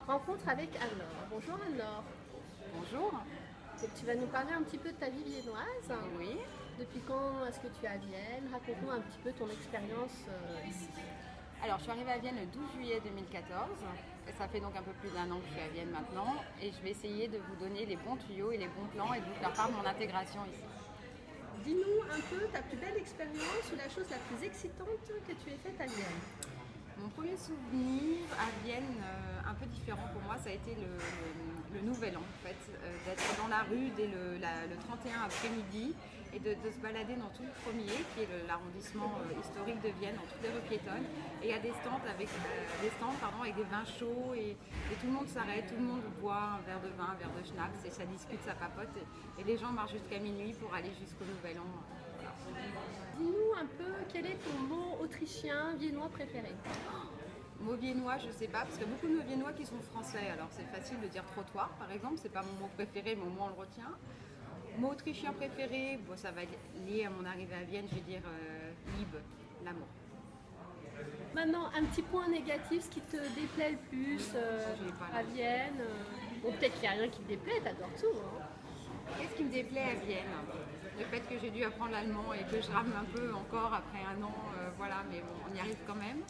Rencontre avec Anne-Laure. Bonjour Anne-Laure. Bonjour. Tu vas nous parler un petit peu de ta vie viennoise. Oui. Depuis quand est-ce que tu es à Vienne? Raconte-nous un petit peu ton expérience ici. Alors, je suis arrivée à Vienne le 12 juillet 2014. Et ça fait donc un peu plus d'un an que je suis à Vienne maintenant. Et je vais essayer de vous donner les bons tuyaux et les bons plans et de vous faire part de mon intégration ici. Dis-nous un peu ta plus belle expérience ou la chose la plus excitante que tu aies faite à Vienne. Mon premier souvenir à Vienne, un peu différent pour moi, ça a été le Nouvel An, en fait, d'être dans la rue dès le 31 après-midi et de se balader dans tout le premier, qui est l'arrondissement historique de Vienne, dans toutes les rues piétonnes. Et il y a des stands avec avec des vins chauds et tout le monde s'arrête, tout le monde boit un verre de vin, un verre de schnapps et ça discute, ça papote. Et les gens marchent jusqu'à minuit pour aller jusqu'au Nouvel An. Voilà. Dis-nous un peu quel est ton mot autrichien viennois préféré. Mot viennois, je sais pas, parce qu'il y a beaucoup de mots viennois qui sont français. Alors c'est facile de dire trottoir, par exemple, c'est pas mon mot préféré, mais au moins on le retient. Mot autrichien préféré, bon, ça va être lié à mon arrivée à Vienne, je vais dire Liebe, l'amour. Maintenant, un petit point négatif, ce qui te déplaît le plus J'ai pas à là. Vienne. Bon, peut-être qu'il n'y a rien qui te déplaît, t'adores tout. Hein. Qu'est-ce qui me déplaît à Vienne? Le fait que j'ai dû apprendre l'allemand et que je rame un peu encore après un an, voilà, mais bon, on y arrive quand même.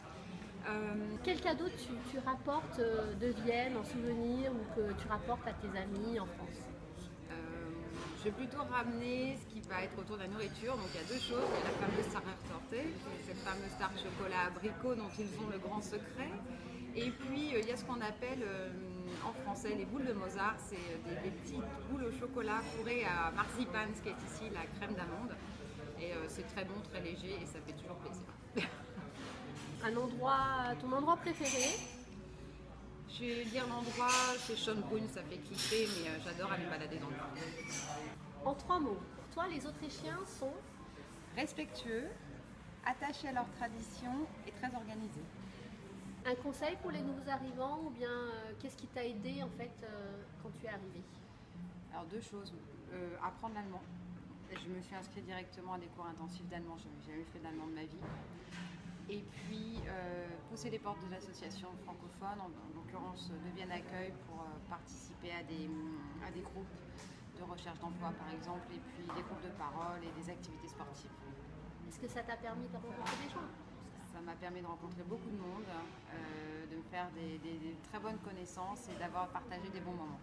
Quel cadeau tu rapportes de Vienne en souvenir ou que tu rapportes à tes amis en France? Je vais plutôt ramener ce qui va être autour de la nourriture. Donc il y a deux choses. Il y a la fameuse Sarrer-Torte, cette fameuse tarte chocolat abricot dont ils ont le grand secret. Et puis il y a ce qu'on appelle en français les boules de Mozart. C'est des petites boules au chocolat fourrées à marzipan, ce qui est ici la crème d'amande. Et c'est très bon, très léger et ça fait toujours plaisir. Ton endroit préféré? Je vais dire l'endroit, c'est Schönbrunn, ça fait cliché, mais j'adore aller me balader dans le parc. En 3 mots. Pour toi, les Autrichiens sont Respectueux, attachés à leurs traditions et très organisés. un conseil pour les nouveaux arrivants ou bien qu'est-ce qui t'a aidé en fait quand tu es arrivé? Alors deux choses. Apprendre l'allemand. Je me suis inscrite directement à des cours intensifs d'allemand. Je n'avais jamais fait d'allemand de ma vie. Et puis pousser les portes de l'association francophone, en l'occurrence de Vienne Accueil, pour participer à des groupes de recherche d'emploi par exemple, et puis des groupes de parole et des activités sportives. Est-ce que ça t'a permis de rencontrer des gens? Ça m'a permis de rencontrer beaucoup de monde, de me faire des très bonnes connaissances et d'avoir partagé des bons moments.